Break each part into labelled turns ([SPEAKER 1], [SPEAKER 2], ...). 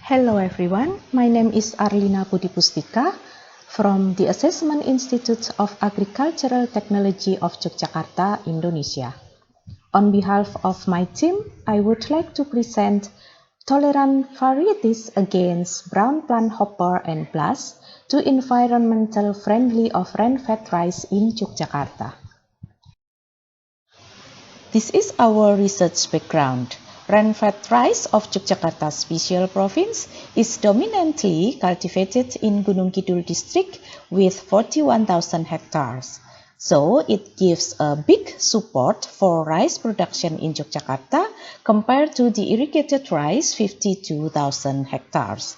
[SPEAKER 1] Hello everyone, my name is Arlina Budipustika from the Assessment Institute of Agricultural Technology of Yogyakarta, Indonesia. On behalf of my team, I would like to present tolerant varieties against brown plant hopper and blast to environmental friendly of rain-fed rice in Yogyakarta. This is our research background. Rain-fed rice of Yogyakarta Special Province is dominantly cultivated in Gunung Kidul district with 41,000 hectares. So it gives a big support for rice production in Yogyakarta compared to the irrigated rice 52,000 hectares.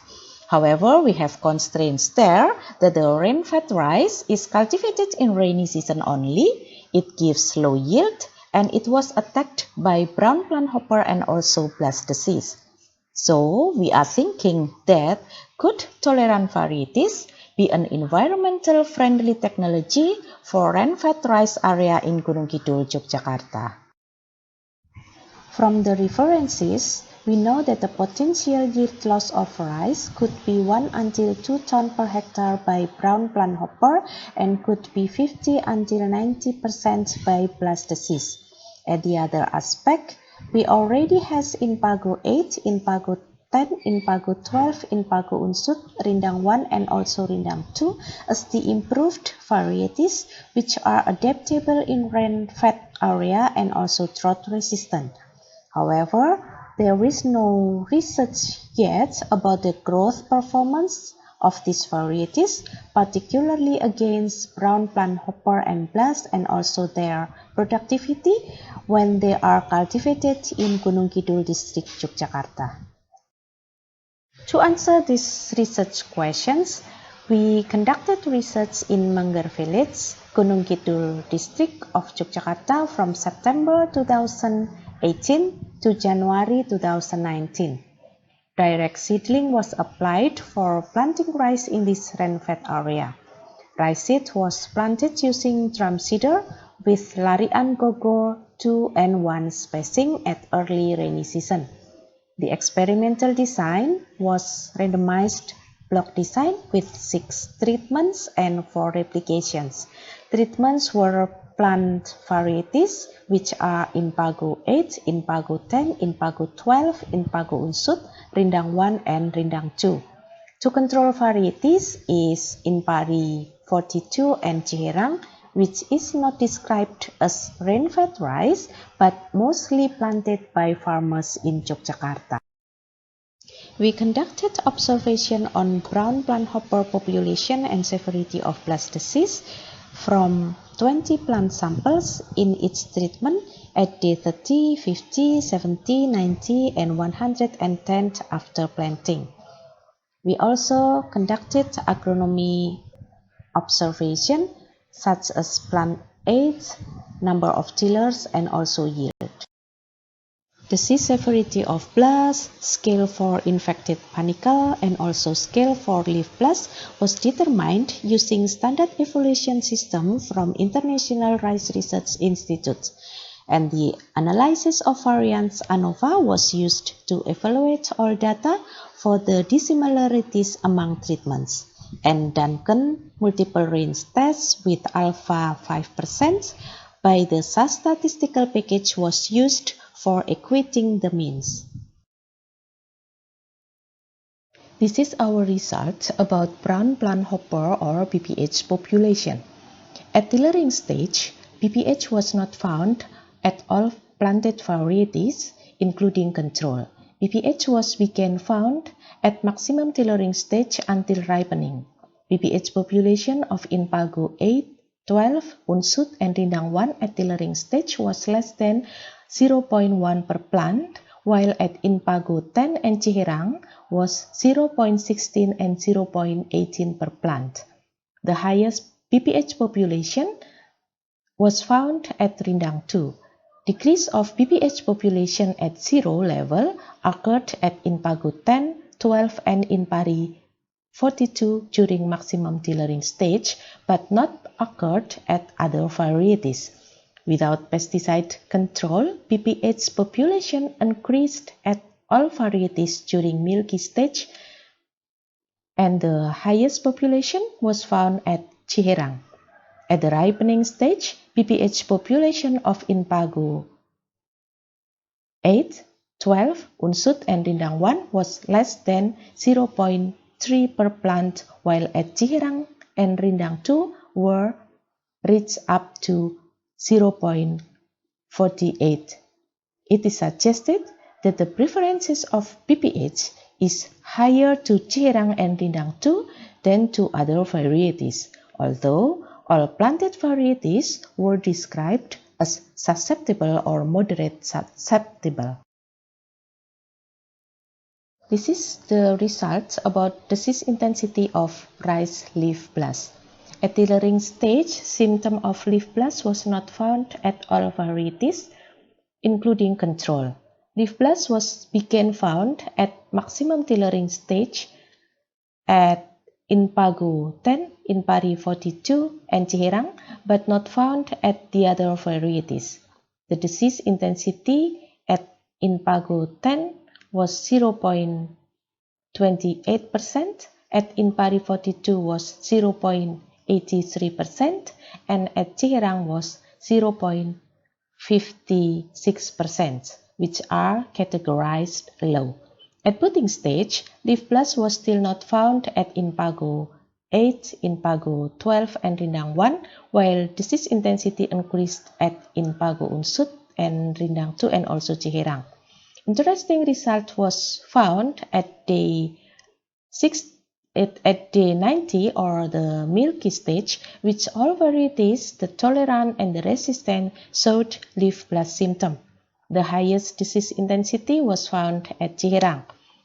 [SPEAKER 1] However, we have constraints there that the rain-fed rice is cultivated in rainy season only. It gives low yield and it was attacked by brown plant hopper and also blast disease. So we are thinking that could tolerant varieties be an environmental friendly technology for rain-fed rice area in Gunung Kidul, Yogyakarta. From the references, we know that the potential yield loss of rice could be 1 until 2 tons per hectare by brown plant hopper and could be 50 until 90% by blast disease. At the other aspect, we already has Inpago 8, Inpago 10, Inpago 12, Inpago Unsut, Rindang 1 and also Rindang 2 as the improved varieties which are adaptable in rain-fed area and also drought resistant. However, there is no research yet about the growth performance of these varieties, particularly against brown plant hopper and blast and also their productivity when they are cultivated in Gunung Kidul district, Yogyakarta. To answer these research questions, we conducted research in Manggar Village, Gunung Kidul district of Yogyakarta from September 2018 to January 2019. Direct seedling was applied for planting rice in this rain-fed area. Rice seed was planted using drum seeder with Larian Gogo 2 and 1 spacing at early rainy season. The experimental design was randomized block design with 6 treatments and 4 replications. Treatments were plant varieties which are Inpago 8, Inpago 10, Inpago 12, Inpago Unsut, Rindang 1 and Rindang 2. To control varieties is Inpari 42 and Ciherang, which is not described as rain-fed rice but mostly planted by farmers in Yogyakarta. We conducted observation on brown plant hopper population and severity of blast disease from 20 plant samples in each treatment at day 30, 50, 70, 90, and 110 after planting. We also conducted agronomy observation such as plant age, number of tillers, and also yield. Disease severity of blast, scale for infected panicle, and also scale for leaf blast was determined using standard evaluation system from International Rice Research Institute. And the analysis of variance ANOVA was used to evaluate all data for the dissimilarities among treatments. And Duncan multiple range test with alpha 5% by the SAS statistical package was used for equating the means. This is our result about brown plant hopper or BPH population. At tillering stage, BPH was not found at all planted varieties, including control. BPH was began found at maximum tillering stage until ripening. BPH population of Inpago 8, 12, Unsut, and Rindang 1 at tillering stage was less than 0.1 per plant, while at Inpago 10 and Ciherang was 0.16 and 0.18 per plant. The highest BPH population was found at Rindang 2. Decrease of BPH population at 0 level occurred at Inpago 10, 12, and Inpari 42 during maximum tillering stage, but not occurred at other varieties. Without pesticide control, BPH population increased at all varieties during milky stage, and the highest population was found at Ciherang. At the ripening stage, PPH population of Inpago 8, 12, Unsut, and Rindang 1 was less than 0.3 per plant, while at Ciherang and Rindang 2 were reached up to 0.48. It is suggested that the preferences of PPH is higher to Ciherang and Rindang 2 than to other varieties, although all planted varieties were described as susceptible or moderate susceptible. This is the result about disease intensity of rice leaf blast. At tillering stage, symptom of leaf blast was not found at all varieties, including control. Leaf blast began found at maximum tillering stage at Inpago 10, Inpari 42, and Ciherang, but not found at the other varieties. The disease intensity at Inpago 10 was 0.28%, at Inpari 42 was 0.83%, and at Ciherang was 0.56%, which are categorized low. At budding stage, leaf blast was still not found at Inpago 8, Inpago 12, and Rindang 1, while disease intensity increased at Inpago Unsut and Rindang 2 and also Ciherang. Interesting result was found at day 90 or the milky stage, which all varieties, the tolerant and the resistant, showed leaf blast symptom. The highest disease intensity was found at Ciherang,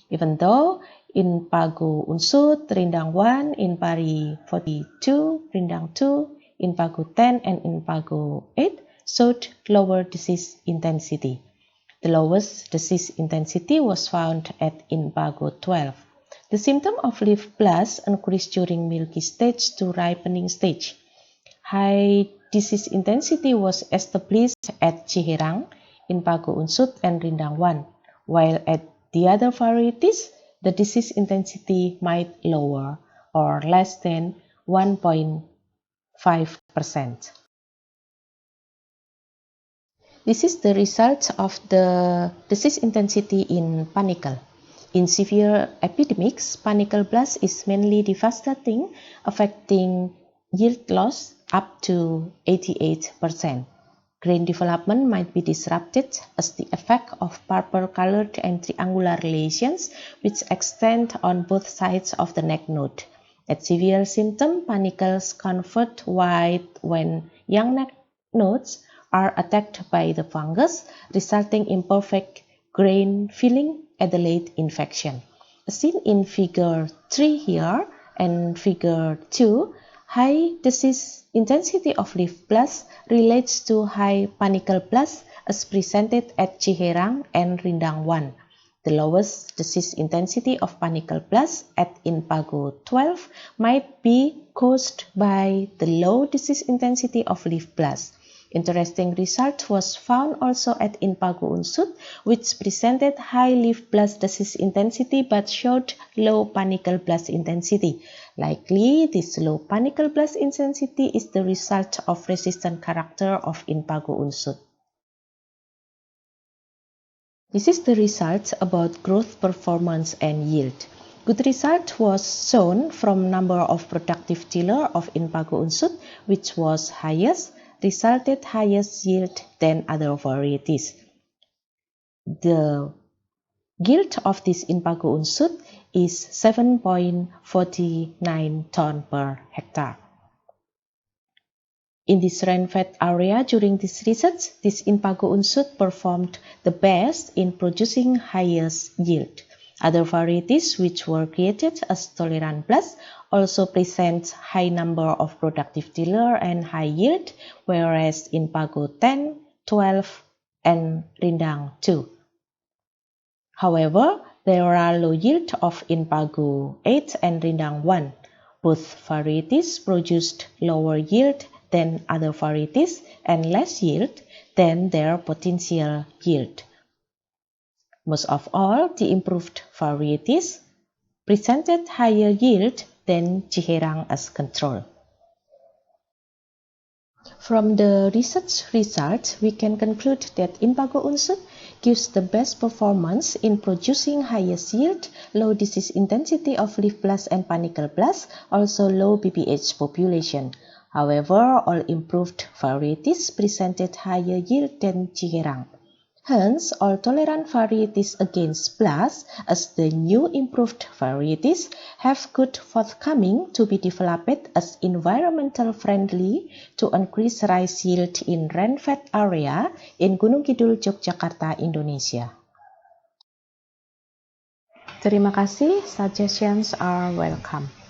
[SPEAKER 1] even though Inpago Unsut, Rindang 1, Inpari 42, Rindang 2, Inpago 10, and Inpago 8 showed lower disease intensity. The lowest disease intensity was found at Inpago 12. The symptom of leaf blast increased during milky stage to ripening stage. High disease intensity was established at Ciherang, Inpago Unsut, and Rindang 1, while at the other varieties, the disease intensity might lower or less than 1.5%. This is the result of the disease intensity in panicle. In severe epidemics, panicle blast is mainly devastating, affecting yield loss up to 88%. Grain development might be disrupted as the effect of purple-colored and triangular lesions which extend on both sides of the neck node. At severe symptom, panicles convert white when young neck nodes are attacked by the fungus, resulting in perfect grain filling at the late infection. As seen in figure 3 here and figure 2, high disease intensity of leaf blast relates to high panicle blast as presented at Ciherang and Rindang 1. The lowest disease intensity of panicle blast at Inpago 12 might be caused by the low disease intensity of leaf blast. Interesting result was found also at Inpago Unsut, which presented high leaf blast disease intensity but showed low panicle blast intensity. Likely, this low panicle blast intensity is the result of resistant character of Inpago Unsut. This is the result about growth performance and yield. Good result was shown from number of productive tiller of Inpago Unsut, which was highest, resulted highest yield than other varieties. The yield of this Inpago Unsut is 7.49 ton per hectare. In this rainfed area during this research, this Inpago Unsut performed the best in producing highest yield. Other varieties which were created as tolerant blast also present high number of productive tiller and high yield, whereas Inpago 10, 12, and Rindang 2. However, there are low yield of Inpago 8 and Rindang 1. Both varieties produced lower yield than other varieties and less yield than their potential yield. Most of all, the improved varieties presented higher yield than Ciherang as control. From the research results, we can conclude that Impago Unsud gives the best performance in producing highest yield, low disease intensity of leaf blast and panicle blast, also low BPH population. However, all improved varieties presented higher yield than Ciherang. Hence, all tolerant varieties against blast, as the new improved varieties, have good forthcoming to be developed as environmental friendly to increase rice yield in rainfed area in Gunung Kidul, Yogyakarta, Indonesia. Terima kasih, suggestions are welcome.